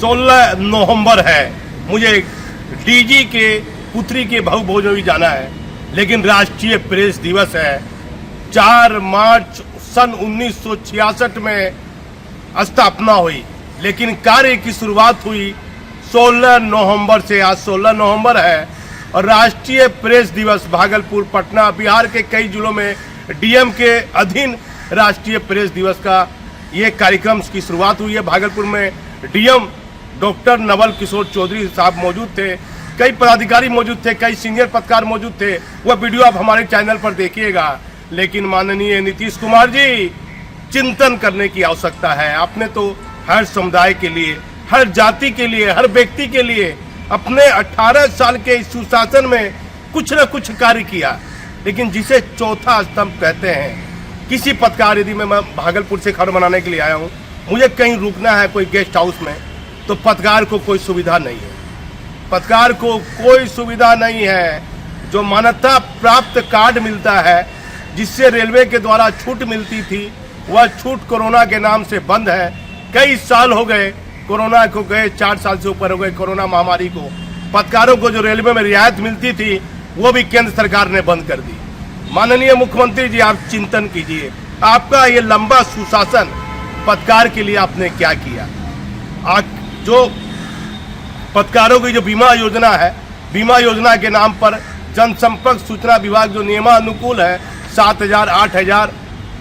16 नवंबर है, मुझे डीजी के पुत्री के भाऊ भोज में भी जाना है, लेकिन राष्ट्रीय प्रेस दिवस है। 4 मार्च सन 1966 में स्थापना हुई, लेकिन कार्य की शुरुआत हुई 16 नवंबर से। आज 16 नवंबर है और राष्ट्रीय प्रेस दिवस भागलपुर, पटना, बिहार के कई जिलों में डीएम के अधीन राष्ट्रीय प्रेस दिवस का ये कार्यक्रम की शुरुआत हुई है। भागलपुर में डीएम डॉक्टर नवल किशोर चौधरी साहब मौजूद थे, कई पदाधिकारी मौजूद थे, कई सीनियर पत्रकार मौजूद थे। वह वीडियो आप हमारे चैनल पर देखिएगा। लेकिन माननीय नीतीश कुमार जी, चिंतन करने की आवश्यकता है। आपने तो हर समुदाय के लिए, हर जाति के लिए, हर व्यक्ति के लिए अपने 18 साल के इस सुशासन में कुछ न कुछ कार्य किया, लेकिन जिसे चौथा स्तंभ कहते हैं, किसी पत्रकार, यदि मैं भागलपुर से खबर बनाने के लिए आया हूँ, मुझे कहीं रुकना है कोई गेस्ट हाउस में, तो पत्रकार को कोई सुविधा नहीं है। पत्रकार को कोई सुविधा नहीं है। जो मान्यता प्राप्त कार्ड मिलता है, जिससे रेलवे के द्वारा छूट मिलती थी, वह छूट कोरोना के नाम से बंद है। कई साल हो गए कोरोना को गए, 4 साल से ऊपर हो गए कोरोना महामारी को। पत्रकारों को जो रेलवे में रियायत मिलती थी, वो भी केंद्र सरकार ने बंद कर दी। माननीय मुख्यमंत्री जी, आप चिंतन कीजिए, आपका ये लंबा सुशासन पत्रकार के लिए आपने क्या किया। जो पत्रकारों की जो बीमा योजना है, बीमा योजना के नाम पर जनसंपर्क सूचना विभाग जो नियमानुकूल है, 7,000 8,000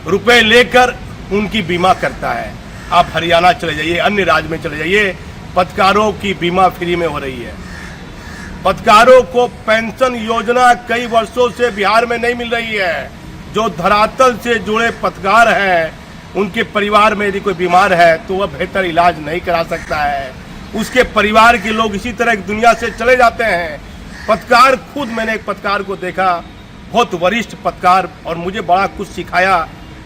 रुपए लेकर उनकी बीमा करता है। आप हरियाणा चले जाइए, अन्य राज्य में चले जाइए, पत्रकारों की बीमा फ्री में हो रही है। पत्रकारों को पेंशन योजना कई वर्षों से बिहार में नहीं मिल रही है। जो धरातल से जुड़े पत्रकार हैं, उनके परिवार में यदि कोई बीमार है तो वह बेहतर इलाज नहीं करा सकता है। उसके परिवार के लोग इसी तरह की दुनिया से चले जाते हैं। पत्रकार खुद, मैंने एक पत्रकार को देखा, बहुत वरिष्ठ पत्रकार, और मुझे बड़ा कुछ सिखाया।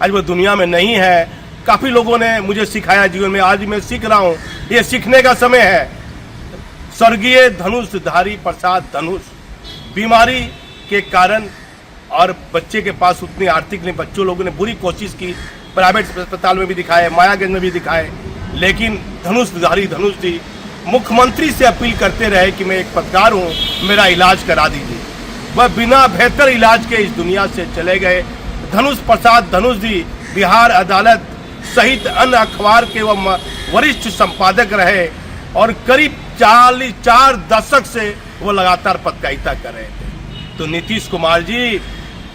आज वो दुनिया में नहीं है। काफ़ी लोगों ने मुझे सिखाया जीवन में, आज मैं सीख रहा हूँ। ये सीखने का समय है। स्वर्गीय धनुषधारी प्रसाद धनुष बीमारी के कारण, और बच्चे के पास उतनी आर्थिक नहीं, बच्चों लोगों ने बुरी कोशिश की, प्राइवेट अस्पताल में भी दिखाए, मायागंज में भी दिखाए, लेकिन धनुषधारी धनुष जी मुख्यमंत्री से अपील करते रहे कि मैं एक पत्रकार हूँ, मेरा इलाज करा दीजिए। वह बिना बेहतर इलाज के इस दुनिया से चले गए। धनुष प्रसाद धनुष जी बिहार अदालत सहित अन्य अखबार के वह वरिष्ठ संपादक रहे और करीब 4 दशक से वो लगातार पत्रकारिता कर रहे थे। तो नीतीश कुमार जी,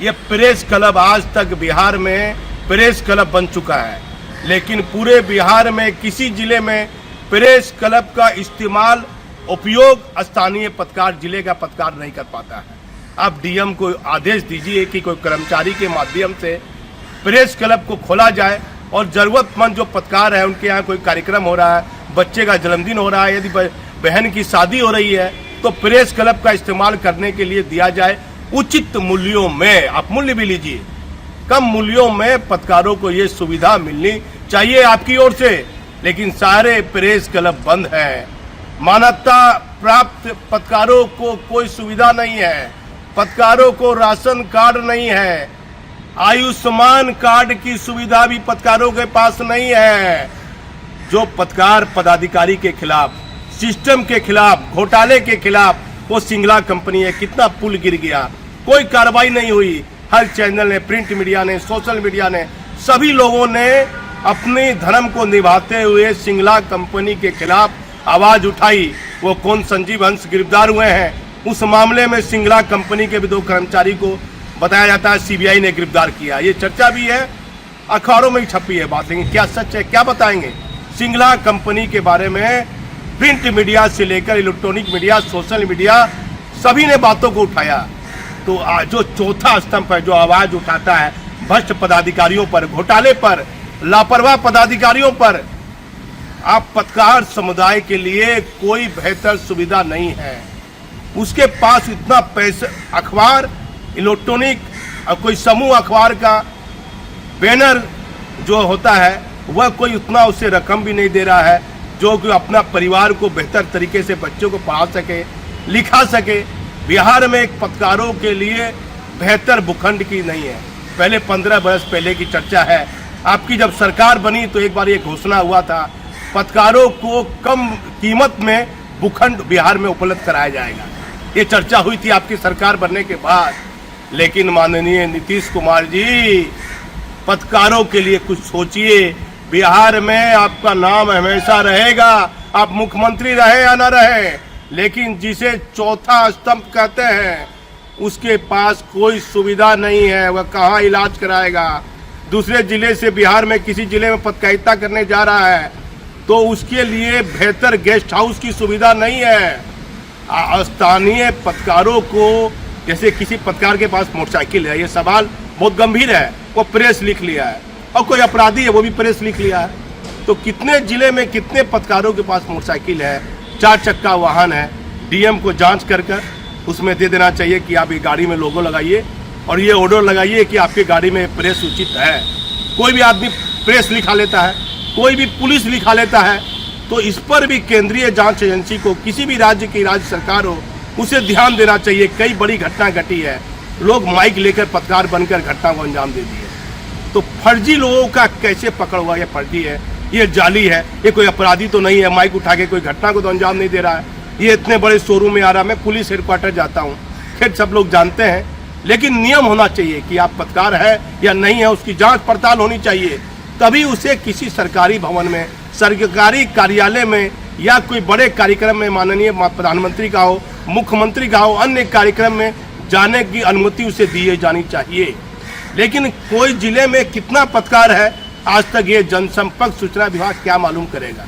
ये प्रेस क्लब आज तक बिहार में प्रेस क्लब बन चुका है, लेकिन पूरे बिहार में किसी जिले में प्रेस क्लब का इस्तेमाल, उपयोग स्थानीय पत्रकार, जिले का पत्रकार नहीं कर पाता है। आप डीएम को आदेश दीजिए कि कोई कर्मचारी के माध्यम से प्रेस क्लब को खोला जाए, और जरूरतमंद जो पत्रकार है, उनके यहाँ कोई कार्यक्रम हो रहा है, बच्चे का जन्मदिन हो रहा है, यदि बहन की शादी हो रही है, तो प्रेस क्लब का इस्तेमाल करने के लिए दिया जाए उचित मूल्यों में। आप मूल्य भी लीजिए, कम मूल्यों में पत्रकारों को ये सुविधा मिलनी चाहिए आपकी ओर से। लेकिन सारे प्रेस क्लब बंद है। मान्यता प्राप्त पत्रकारों को कोई सुविधा नहीं है। पत्रकारों को राशन कार्ड नहीं है। आयुष्मान कार्ड की सुविधा भी पत्रकारों के पास नहीं है। जो पत्रकार पदाधिकारी के खिलाफ, सिस्टम के खिलाफ, घोटाले के खिलाफ, वो सिंगला कंपनी है। कितना पुल गिर गया, कोई कार्रवाई नहीं हुई। हर चैनल ने, प्रिंट मीडिया ने, सोशल मीडिया ने, सभी लोगों ने अपने धर्म को निभाते हुए सिंगला कंपनी के खिलाफ आवाज उठाई। वो कौन, संजीव हंस गिरफ्तार हुए हैं। उस मामले में सिंगला कंपनी के भी 2 कर्मचारी को बताया जाता है सीबीआई ने गिरफ्तार किया। ये चर्चा भी है, अखबारों में भी छपी है बात, लेकिन क्या सच है, क्या बताएंगे। सिंगला कंपनी के बारे में प्रिंट मीडिया से लेकर इलेक्ट्रॉनिक मीडिया, सोशल मीडिया, सभी ने बातों को उठाया। तो जो चौथा स्तंभ है, जो आवाज उठाता है भ्रष्ट पदाधिकारियों पर, घोटाले पर, लापरवाह पदाधिकारियों पर, आप पत्रकार समुदाय के लिए कोई बेहतर सुविधा नहीं है। उसके पास इतना पैसा, अखबार, इलेक्ट्रॉनिक, कोई समूह अखबार का बैनर जो होता है, वह कोई उतना उसे रकम भी नहीं दे रहा है जो कि अपना परिवार को बेहतर तरीके से बच्चों को पढ़ा सके, लिखा सके। बिहार में एक पत्रकारों के लिए बेहतर भूखंड की नहीं है। पहले 15 वर्ष पहले की चर्चा है, आपकी जब सरकार बनी तो एक बार ये घोषणा हुआ था पत्रकारों को कम कीमत में भूखंड बिहार में उपलब्ध कराया जाएगा। ये चर्चा हुई थी आपकी सरकार बनने के बाद, लेकिन माननीय नीतीश कुमार जी, पत्रकारों के लिए कुछ सोचिए। बिहार में आपका नाम हमेशा रहेगा, आप मुख्यमंत्री रहे या न रहे, लेकिन जिसे चौथा स्तंभ कहते हैं उसके पास कोई सुविधा नहीं है, वह कहाँ इलाज कराएगा। दूसरे जिले से बिहार में किसी जिले में पत्रकारिता करने जा रहा है तो उसके लिए बेहतर गेस्ट हाउस की सुविधा नहीं है। स्थानीय पत्रकारों को, जैसे किसी पत्रकार के पास मोटरसाइकिल है, ये सवाल बहुत गंभीर है, वो प्रेस लिख लिया है, और कोई अपराधी है वो भी प्रेस लिख लिया है, तो कितने जिले में कितने पत्रकारों के पास मोटरसाइकिल है, 4 चक्का वाहन है। डीएम को जांच कर उसमें दे देना चाहिए कि आप ये गाड़ी में लोगो लगाइए और ये ऑर्डर लगाइए कि आपकी गाड़ी में प्रेस उचित है। कोई भी आदमी प्रेस लिखा लेता है, कोई भी पुलिस लिखा लेता है, तो इस पर भी केंद्रीय जांच एजेंसी को, किसी भी राज्य की राज्य सरकार हो, उसे ध्यान देना चाहिए। कई बड़ी घटना घटी है, लोग माइक लेकर पत्रकार बनकर घटना को अंजाम दे दिए, तो फर्जी लोगों का कैसे पकड़ हुआ? ये फर्जी है, ये जाली है, ये कोई अपराधी तो नहीं है, माइक उठा के कोई घटना को तो अंजाम नहीं दे रहा है। ये इतने बड़े शोरूम में आ रहा है, मैं पुलिस हेडक्वार्टर जाता हूँ, खैर सब लोग जानते हैं, लेकिन नियम होना चाहिए कि आप पत्रकार है या नहीं है, उसकी जांच पड़ताल होनी चाहिए, तभी उसे किसी सरकारी भवन में, सरकारी कार्यालय में या कोई बड़े कार्यक्रम में, माननीय प्रधानमंत्री का हो, मुख्यमंत्री का हो, अन्य कार्यक्रम में जाने की अनुमति उसे दी जानी चाहिए। लेकिन कोई जिले में कितना पत्रकार है, आज तक ये जनसंपर्क सूचना विभाग क्या मालूम करेगा।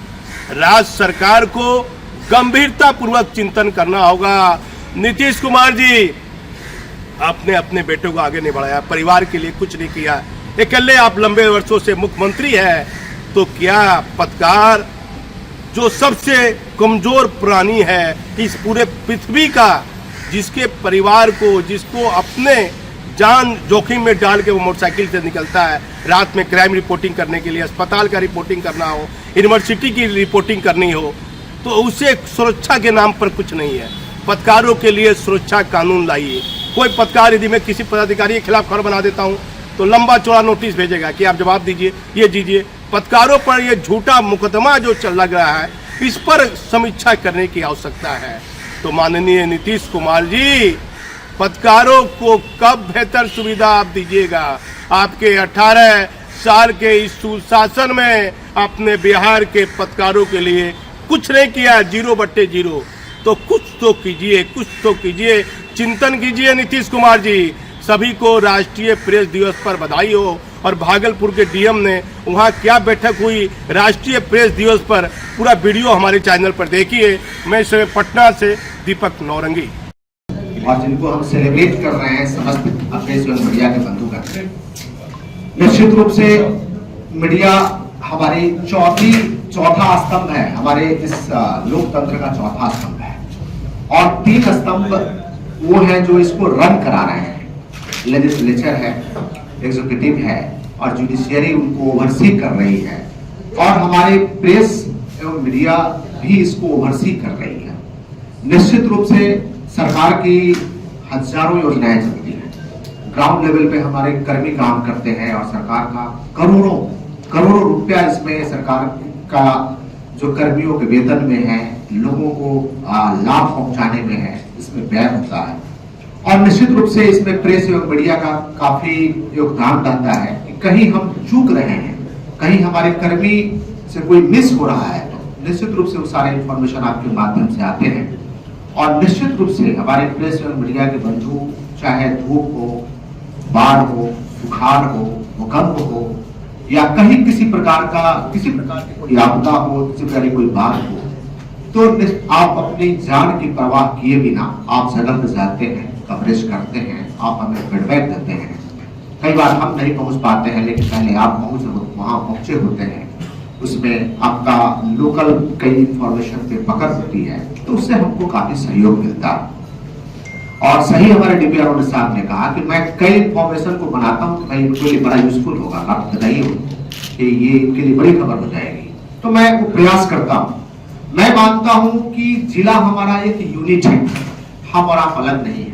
राज्य सरकार को गंभीरता पूर्वक चिंतन करना होगा। नीतीश कुमार जी, आपने अपने बेटों को आगे नहीं बढ़ाया, परिवार के लिए कुछ नहीं किया, अकेले आप लंबे वर्षों से मुख्यमंत्री है, तो क्या पत्रकार जो सबसे कमजोर प्राणी है इस पूरे पृथ्वी का, जिसके परिवार को, जिसको अपने जान जोखिम में डाल के वो मोटरसाइकिल से निकलता है रात में क्राइम रिपोर्टिंग करने के लिए, अस्पताल का रिपोर्टिंग करना हो, यूनिवर्सिटी की रिपोर्टिंग करनी हो, तो उसे सुरक्षा के नाम पर कुछ नहीं है। पत्रकारों के लिए सुरक्षा कानून लाइए। कोई पत्रकार यदि मैं किसी पदाधिकारी के खिलाफ खबर बना देता हूं तो लंबा चौड़ा नोटिस भेजेगा कि आप जवाब दीजिए, ये दीजिए। पत्रकारों पर ये झूठा मुकदमा जो चल लग रहा है, इस पर समीक्षा करने की आवश्यकता है। तो माननीय नीतीश कुमार जी, पत्रकारों को कब बेहतर सुविधा आप दीजिएगा? आपके 18 साल के इस सुशासन में अपने बिहार के पत्रकारों के लिए कुछ नहीं किया, 0/0। तो कुछ तो कीजिए, कुछ तो कीजिए, चिंतन कीजिए नीतीश कुमार जी। सभी को राष्ट्रीय प्रेस दिवस पर बधाई हो। और भागलपुर के डीएम ने वहाँ क्या बैठक हुई राष्ट्रीय प्रेस दिवस पर, पूरा वीडियो हमारे चैनल पर देखिए। मैं इस समय पटना से दीपक नौरंगी। और जिनको हम सेलिब्रेट कर रहे हैं समस्त प्रेस एवं मीडिया के बंधुगण, निश्चित रूप से मीडिया हमारी चौथा स्तंभ है, हमारे इस लोकतंत्र का चौथा स्तंभ है। और 3 स्तंभ वो हैं जो इसको रन करा रहे हैं, लेजिस्लेचर है, एग्जीक्यूटिव है और जुडिशियरी उनको ओवरसी कर रही है, और हमारे प्रेस एवं मीडिया भी इसको ओवरसी कर रही है। निश्चित रूप से सरकार की हजारों योजनाएं चलती हैं, ग्राउंड लेवल पे हमारे कर्मी काम करते हैं और सरकार का करोड़ों रुपया इसमें सरकार का जो कर्मियों के वेतन में है, लोगों को लाभ पहुंचाने में है, इसमें व्यय होता है। और निश्चित रूप से इसमें प्रेस एवं मीडिया का काफी योगदान रहता है कि कहीं हम चूक रहे हैं, कहीं हमारे कर्मी से कोई मिस हो रहा है, तो निश्चित रूप से वो सारे इंफॉर्मेशन आपके माध्यम से आते हैं। और निश्चित रूप से हमारे प्रेस एवं मीडिया के बंधु, चाहे धूप हो, बाढ़ हो, सुखाड़ हो, भूकंप हो, या कहीं किसी प्रकार की कोई आपदा हो, किसी प्रकार की कोई बात हो, तो आप अपनी जान की परवाह किए बिना आप जगह पर जाते हैं, कवरेज करते हैं, आप हमें फीडबैक देते हैं। कई बार हम नहीं पहुंच पाते हैं, लेकिन पहले आप वहां पहुंचे होते हैं, उसमें आपका लोकल कई इंफॉर्मेशन पे पकड़ होती है, तो उससे हमको काफी सहयोग मिलता है। और सही हमारे डीपीआरओ साहब ने कहा कि मैं कई इंफॉर्मेशन को बनाता हूँ, भाई इनके लिए बड़ा यूजफुल होगा, आप बताइए कि ये इनके लिए बड़ी खबर हो जाएगी, तो मैं वो प्रयास करता हूँ। मैं मानता हूँ कि जिला हमारा एक यूनिट है, हम और आप अलग नहीं है,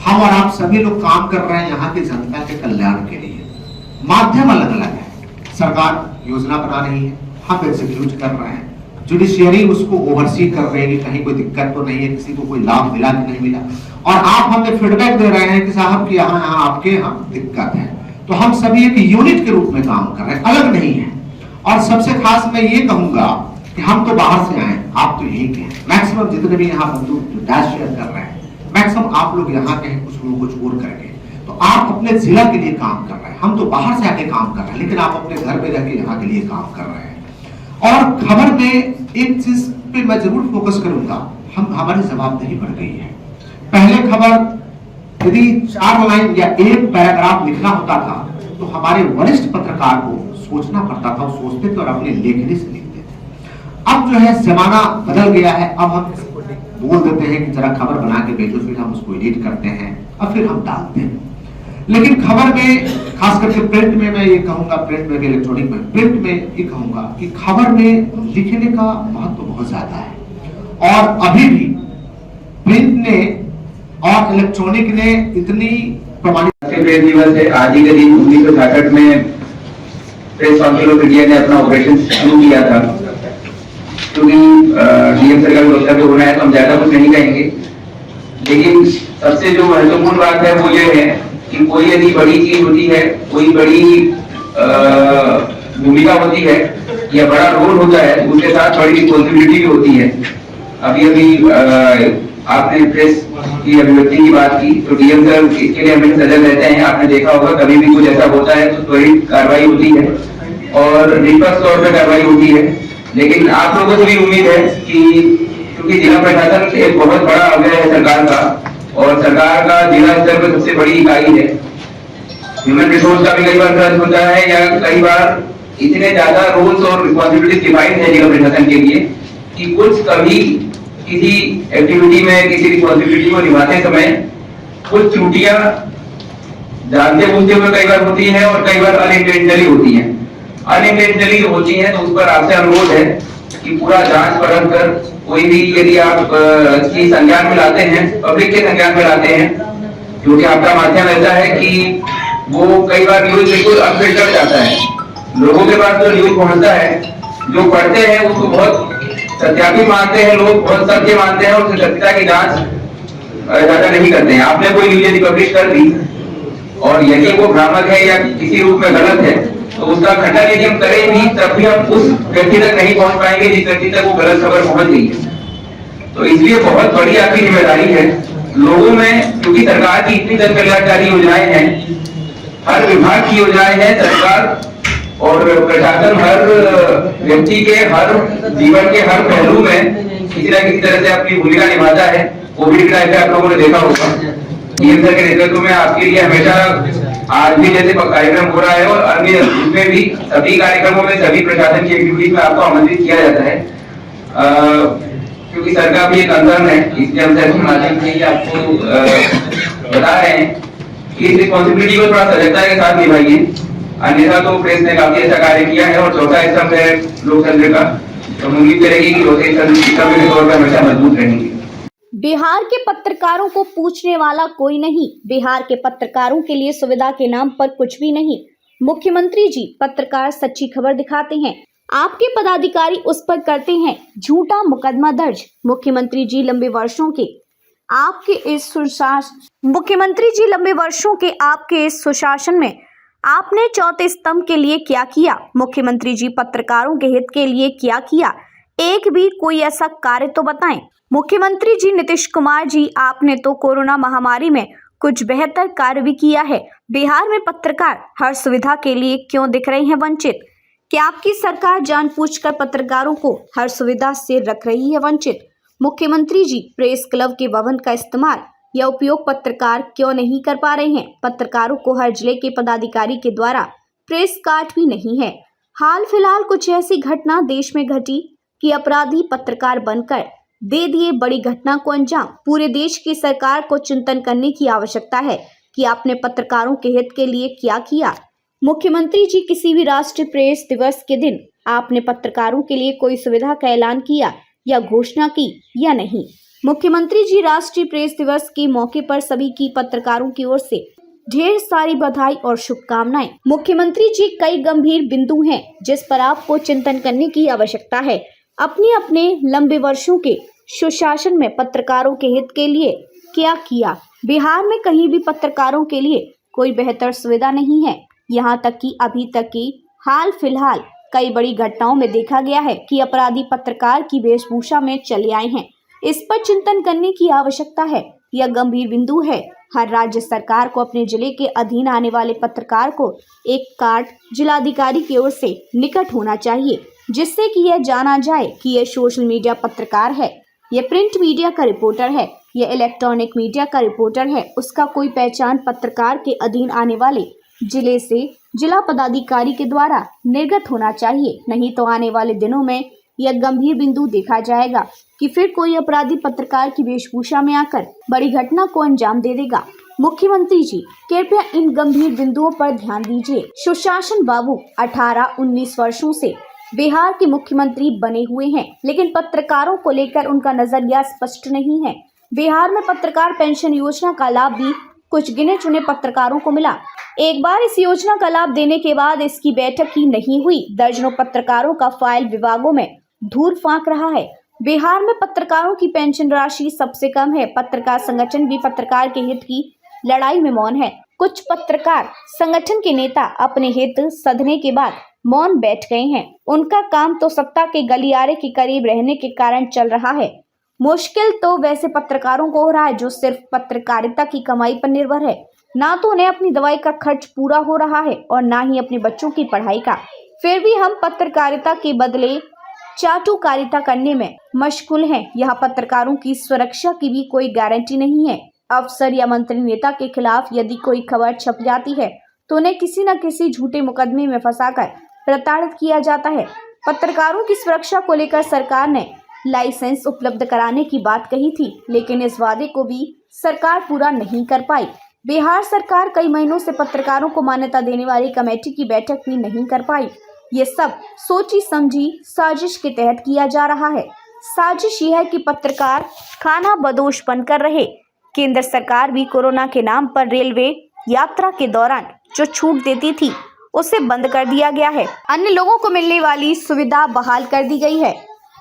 हम और आप सभी लोग काम कर रहे हैं यहाँ की जनता के कल्याण के लिए। माध्यम अलग अलग है, सरकार योजना बना रही है, हम एग्जीक्यूट कर रहे हैं, जुडिशियरी उसको ओवरसी कर रही है कि कहीं कोई दिक्कत तो नहीं है, किसी को कोई लाभ मिला कि नहीं मिला, और आप हमें फीडबैक दे रहे हैं कि साहब कि यहाँ यहाँ आपके यहाँ दिक्कत है। तो हम सभी एक यूनिट के रूप में काम कर रहे हैं, अलग नहीं है। और सबसे खास मैं ये कहूंगा कि हम तो बाहर से आए, आप तो यहीं के हैं। मैक्सिमम जितने भी यहाँ बंधु डैश शेयर कर रहे हैं, मैक्सिमम आप लोग यहाँ के हैं, कुछ लोगों को छोड़ करके। तो आप अपने जिला के लिए काम कर रहे हैं, हम तो बाहर से आके काम कर रहे हैं, लेकिन आप अपने घर में रह के यहाँ के लिए काम कर रहे हैं। और खबर में एक चीज पे मैं जरूर फोकस करूंगा, हमारी जवाबदेही बढ़ गई है। पहले खबर यदि 4 लाइन या 1 पैराग्राफ लिखना होता था तो हमारे वरिष्ठ पत्रकार को सोचना पड़ता था, सोचते थे और अपने लेखनी से लिखते थे। अब जो है जमाना बदल गया है, अब हम बोल देते हैं कि जरा खबर बना के भेजो, फिर हम उसको एडिट करते हैं और फिर हम डालते हैं। लेकिन खबर में, खास करके प्रिंट में मैं ये कहूंगा, प्रिंट में भी इलेक्ट्रॉनिक में, प्रिंट में ये कहूंगा कि खबर में लिखने का महत्व बहुत ज्यादा है। और अभी भी प्रिंट ने और इलेक्ट्रॉनिक ने इतनी प्रमाणित प्रेस दिवस है आज ही के दिन 1966 में प्रेस काउंसिल ऑफ इंडिया ने अपना ऑपरेशन शुरू किया था। क्योंकि डीएम सरकार व्यवस्था पे होना है तो हम ज्यादा कुछ नहीं कहेंगे, लेकिन सबसे जो महत्वपूर्ण बात है वो ये है कि कोई यदि बड़ी चीज होती है, कोई बड़ी भूमिका होती है या बड़ा रोल होता है, उसके साथ बड़ी रिस्पॉन्सिबिलिटी भी होती है। अभी आपने प्रेस की अभिव्यक्ति की बात की, तो डीएम सर इसके लिए हमें सजग रहते हैं। आपने देखा होगा कभी भी कुछ ऐसा होता है तो त्वरित कार्रवाई होती है और निष्पक्ष तौर पर कार्रवाई होती है। लेकिन आप लोगों से भी उम्मीद है कि क्योंकि जिला प्रशासन एक बहुत बड़ा अव्यय है सरकार का, और सरकार का जिला स्तर पर सबसे बड़ी इकाई है। ह्यूमन रिसोर्स का भी कई बार खर्च होता है, या कई बार इतने ज्यादा रूल्स और रिस्पॉन्सिबिलिटीज डिफाइंड है जिला प्रशासन के लिए कि कुछ कभी किसी एक्टिविटी में, किसी रिस्पॉन्सिबिलिटी को निभाते समय कुछ त्रुटियां जानते बूझते हुए कई बार होती है और कई बार अनइंटेंशनली होती है। अनइंटेंशनली होती है तो उस पर आपसे अनुरोध है कि पूरा जांच परख कर कोई भी यदि आप की संज्ञान में लाते हैं, पब्लिक के संज्ञान में लाते हैं, क्योंकि आपका माध्यम ऐसा है कि वो कई बार न्यूज बिल्कुल अनफिल्टर्ड जाता है। लोगों के पास जो न्यूज पहुंचता है, जो पढ़ते हैं उसको बहुत सत्यापित मानते हैं, लोग बहुत सत्य मानते हैं और उसकी सत्यता की जांच ज्यादा नहीं करते हैं। आपने कोई न्यूज यदि पब्लिश कर दी और यदि वो भ्रामक है या किसी रूप में गलत है, तो उसका खंडन यदि हम करें भी तब भी हम उस व्यक्ति तक नहीं पहुंच पाएंगे जिस व्यक्ति तक वो गलत खबर पहुंच गई है। तो इसलिए बहुत बड़ी आपकी जिम्मेदारी है लोगों में, क्योंकि सरकार की इतनी जन कल्याणकारी योजनाएं हैं, हर विभाग की योजनाएं हैं, सरकार और प्रशासन हर व्यक्ति के हर जीवन के हर पहलू में किसी न किसी तरह से अपनी भूमिका निभाता है। कोविड के टाइम पे आप लोगों ने देखा होगा, डीएम सर के नेतृत्व में आपके लिए हमेशा आज भी जैसे कार्यक्रम हो रहा है और अन्य उसमें भी सभी कार्यक्रमों में, सभी प्रशासन की एक्टिविटीज में आपको आमंत्रित किया जाता है, क्योंकि सर का भी एक अंदर है। इसलिए हम सर के माध्यम से ही आपको बता रहे हैं कि इस रिस्पॉन्सिबिलिटी को थोड़ा सजगता के साथ निभाइए, अन्यथा तो प्रेस ने काफी अच्छा कार्य किया है। और चौथा स्तंभ है लोकतंत्र का, तो उम्मीद करेगी कि चौथे स्तंभ के तौर पर हमेशा मजबूत रहेंगे। बिहार के पत्रकारों को पूछने वाला कोई नहीं, बिहार के पत्रकारों के लिए सुविधा के नाम पर कुछ भी नहीं। मुख्यमंत्री जी पत्रकार सच्ची खबर दिखाते हैं, आपके पदाधिकारी उस पर करते हैं झूठा मुकदमा दर्ज। मुख्यमंत्री जी लंबे वर्षों के आपके इस सुशासन में आपने चौथे स्तंभ के लिए क्या किया? मुख्यमंत्री जी पत्रकारों के हित के लिए क्या किया? एक भी कोई ऐसा कार्य तो बताएं। मुख्यमंत्री जी नीतीश कुमार जी, आपने तो कोरोना महामारी में कुछ बेहतर कार्य भी किया है। बिहार में पत्रकार हर सुविधा के लिए क्यों दिख रहे हैं वंचित? क्या आपकी सरकार जानबूझकर पत्रकारों को हर सुविधा से रख रही है वंचित? मुख्यमंत्री जी प्रेस क्लब के भवन का इस्तेमाल या उपयोग पत्रकार क्यों नहीं कर पा रहे हैं? पत्रकारों को हर जिले के पदाधिकारी के द्वारा प्रेस कार्ड भी नहीं है। हाल फिलहाल कुछ ऐसी घटना देश में घटी कि अपराधी पत्रकार बनकर दे दिए बड़ी घटना को अंजाम। पूरे देश की सरकार को चिंतन करने की आवश्यकता है कि आपने पत्रकारों के हित के लिए क्या किया। मुख्यमंत्री जी किसी भी राष्ट्रीय प्रेस दिवस के दिन आपने पत्रकारों के लिए कोई सुविधा का ऐलान किया या घोषणा की या नहीं? मुख्यमंत्री जी राष्ट्रीय प्रेस दिवस के मौके पर सभी की पत्रकारों की ओर से ढेर सारी बधाई और शुभकामनाएं। मुख्यमंत्री जी, कई गंभीर बिंदु हैं जिस पर आपको चिंतन करने की आवश्यकता है। अपने अपने लंबे वर्षों के सुशासन में पत्रकारों के हित के लिए क्या किया? बिहार में कहीं भी पत्रकारों के लिए कोई बेहतर सुविधा नहीं है। यहाँ तक कि अभी तक की हाल फिलहाल कई बड़ी घटनाओं में देखा गया है कि अपराधी पत्रकार की वेशभूषा में चले आए हैं। इस पर चिंतन करने की आवश्यकता है। यह गंभीर बिंदु है। हर राज्य सरकार को अपने जिले के अधीन आने वाले पत्रकार को एक कार्ड जिलाधिकारी की ओर से निकट होना चाहिए, जिससे कि यह जाना जाए कि यह सोशल मीडिया पत्रकार है, यह प्रिंट मीडिया का रिपोर्टर है, यह इलेक्ट्रॉनिक मीडिया का रिपोर्टर है। उसका कोई पहचान पत्रकार के अधीन आने वाले जिले से जिला पदाधिकारी के द्वारा निर्गत होना चाहिए। नहीं तो आने वाले दिनों में यह गंभीर बिंदु देखा जाएगा कि फिर कोई अपराधी पत्रकार की वेशभूषा में आकर बड़ी घटना को अंजाम दे देगा। मुख्यमंत्री जी, कृपया इन गंभीर बिंदुओं पर ध्यान दीजिए। सुशासन बाबू 18-19 वर्षों से बिहार के मुख्यमंत्री बने हुए हैं, लेकिन पत्रकारों को लेकर उनका नजरिया स्पष्ट नहीं है। बिहार में पत्रकार पेंशन योजना का लाभ भी कुछ गिने चुने पत्रकारों को मिला। एक बार इस योजना का लाभ देने के बाद इसकी बैठक ही नहीं हुई। दर्जनों पत्रकारों का फाइल विभागों में धूल फांक रहा है। बिहार में पत्रकारों की पेंशन राशि सबसे कम है। पत्रकार संगठन भी पत्रकार के हित की लड़ाई में मौन है। कुछ पत्रकार संगठन के नेता अपने हित सधने के बाद मौन बैठ गए हैं। उनका काम तो सत्ता के गलियारे के करीब रहने के कारण चल रहा है। मुश्किल तो वैसे पत्रकारों को हो रहा है जो सिर्फ पत्रकारिता की कमाई पर निर्भर है। ना तो उन्हें अपनी दवाई का खर्च पूरा हो रहा है और ना ही अपने बच्चों की पढ़ाई का। फिर भी हम पत्रकारिता के बदले चाटुकारिता करने में मशगूल हैं। यहाँ पत्रकारों की सुरक्षा की भी कोई गारंटी नहीं है। अफसर या मंत्री नेता के खिलाफ यदि कोई खबर छप जाती है तो उन्हें किसी न किसी झूठे मुकदमे में फंसाकर प्रताड़ित किया जाता है। पत्रकारों की सुरक्षा को लेकर सरकार ने लाइसेंस उपलब्ध कराने की बात कही थी, लेकिन इस वादे को भी सरकार पूरा नहीं कर पाई। बिहार सरकार कई महीनों से पत्रकारों को मान्यता देने वाली कमेटी की बैठक भी नहीं कर पाई। ये सब सोची समझी साजिश के तहत किया जा रहा है। साजिश यह है कि पत्रकार खाना बदोश बनकर रहे। केंद्र सरकार भी कोरोना के नाम पर रेलवे यात्रा के दौरान जो छूट देती थी उसे बंद कर दिया गया है। अन्य लोगों को मिलने वाली सुविधा बहाल कर दी गई है।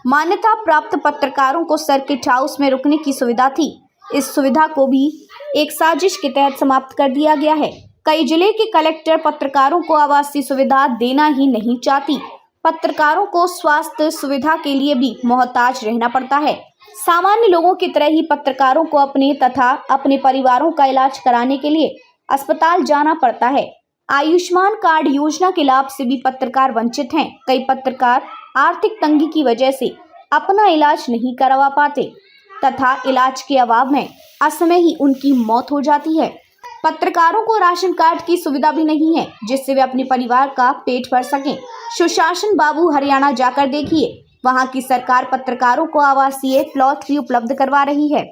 मान्यता प्राप्त पत्रकारों को सर्किट हाउस में रुकने की सुविधा थी। इस सुविधा को भी एक साजिश के तहत समाप्त कर दिया गया है। कई जिले के कलेक्टर पत्रकारों को आवासीय सुविधा देना ही नहीं चाहती। पत्रकारों को स्वास्थ्य सुविधा के लिए भी मोहताज रहना पड़ता है। सामान्य लोगों की तरह ही पत्रकारों को अपने तथा अपने परिवारों का इलाज कराने के लिए अस्पताल जाना पड़ता है। आयुष्मान कार्ड योजना के लाभ से भी पत्रकार वंचित हैं। कई पत्रकार आर्थिक तंगी की वजह से अपना इलाज नहीं करवा पाते तथा इलाज के अभाव में असमय ही उनकी मौत हो जाती है। पत्रकारों को राशन कार्ड की सुविधा भी नहीं है जिससे वे अपने परिवार का पेट भर सकें। सुशासन बाबू, हरियाणा जाकर देखिए, वहां की सरकार पत्रकारों को आवासीय प्लॉट भी उपलब्ध करवा रही है।